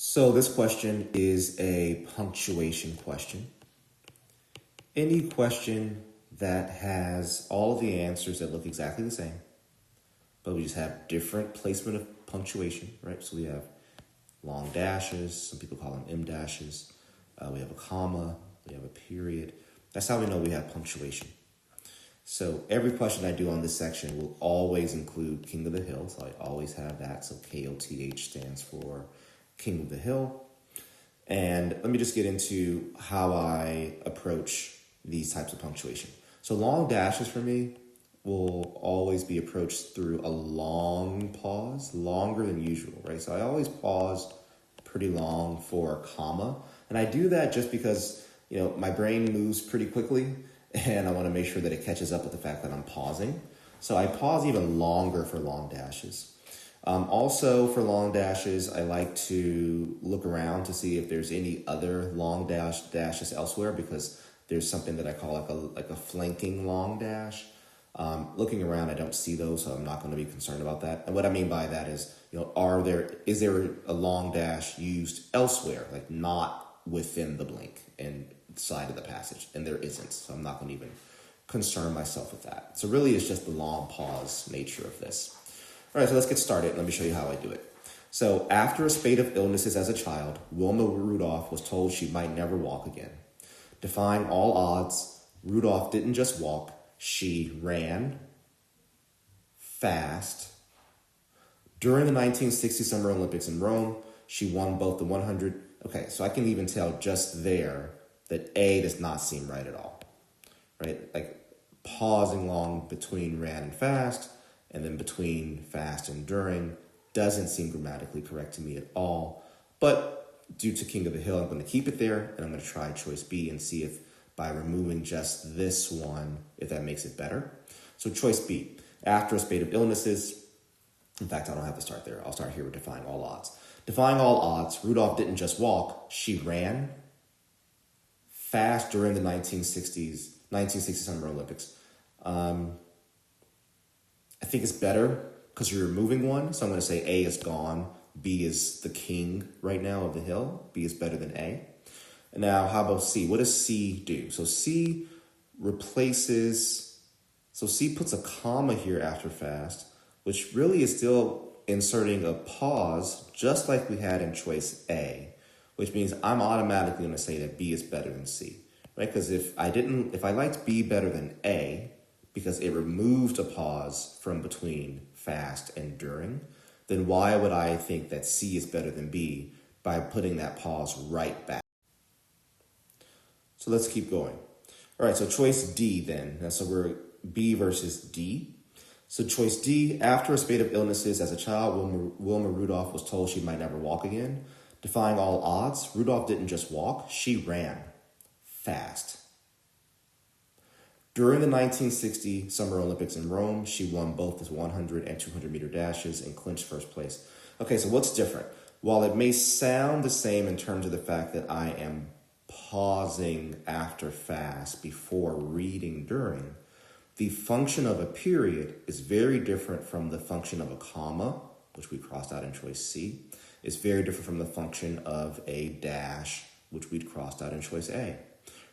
So this question is a punctuation question. Any question that has all of the answers that look exactly the same, but we just have different placement of punctuation, right? So we have long dashes, some people call them M dashes. We have a comma, we have a period. That's how we know we have punctuation. So every question I do on this section will always include King of the Hill. So I always have that. So KOTH stands for King of the Hill. And let me just get into how I approach these types of punctuation. So long dashes for me will always be approached through a long pause, longer than usual, right? So I always pause pretty long for a comma. And I do that just because, my brain moves pretty quickly and I want to make sure that it catches up with the fact that I'm pausing. So I pause even longer for long dashes. Also for long dashes, I like to look around to see if there's any other long dashes elsewhere, because there's something that I call like a flanking long dash. Looking around, I don't see those, so I'm not going to be concerned about that. And what I mean by that is, is there a long dash used elsewhere, like not within the blank and side of the passage? And there isn't, so I'm not going to even concern myself with that. So really, it's just the long pause nature of this. All right, so let's get started. Let me show you how I do it. So after a spate of illnesses as a child, Wilma Rudolph was told she might never walk again. Defying all odds, Rudolph didn't just walk, she ran fast. During the 1960 Summer Olympics in Rome, she won both the 100. Okay, so I can even tell just there that A does not seem right at all, right? Like pausing long between ran and fast, and then between fast and during doesn't seem grammatically correct to me at all. But due to King of the Hill, I'm going to keep it there, and I'm going to try choice B and see if by removing just this one, if that makes it better. So choice B, after a spate of illnesses. In fact, I don't have to start there. I'll start here with defying all odds. Defying all odds, Rudolph didn't just walk, she ran fast during the 1960 Summer Olympics. I think it's better because you're removing one. So I'm going to say A is gone. B is the king right now of the hill. B is better than A. And now how about C? What does C do? So C puts a comma here after fast, which really is still inserting a pause, just like we had in choice A, which means I'm automatically going to say that B is better than C, right? Because if I liked B better than A, because it removed a pause from between fast and during, then why would I think that C is better than B by putting that pause right back? So let's keep going. All right, so choice D then. So we're B versus D. So choice D, after a spate of illnesses as a child, Wilma Rudolph was told she might never walk again. Defying all odds, Rudolph didn't just walk, she ran fast. During the 1960 Summer Olympics in Rome, she won both the 100 and 200 meter dashes and clinched first place. Okay, so what's different? While it may sound the same in terms of the fact that I am pausing after fast before reading during, the function of a period is very different from the function of a comma, which we crossed out in choice C. It's very different from the function of a dash, which we'd crossed out in choice A.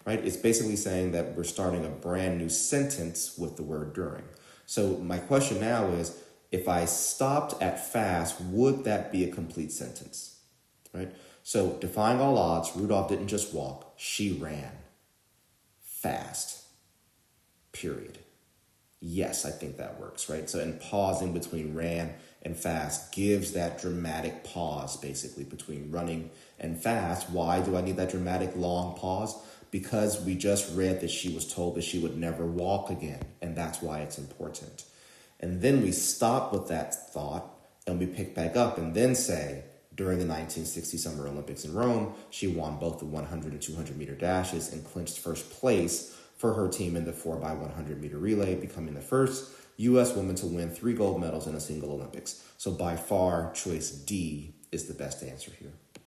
Right? It's basically saying that we're starting a brand new sentence with the word during. So my question now is, if I stopped at fast, would that be a complete sentence? Right? So defying all odds, Rudolph didn't just walk, she ran fast, period. Yes, I think that works, right? So and pausing between ran and fast gives that dramatic pause basically between running and fast. Why do I need that dramatic long pause? Because we just read that she was told that she would never walk again, and that's why it's important. And then we stop with that thought and we pick back up and then say, during the 1960 Summer Olympics in Rome, she won both the 100 and 200 meter dashes and clinched first place for her team in the 4x100 meter relay, becoming the first U.S. woman to win 3 gold medals in a single Olympics. So by far, choice D is the best answer here.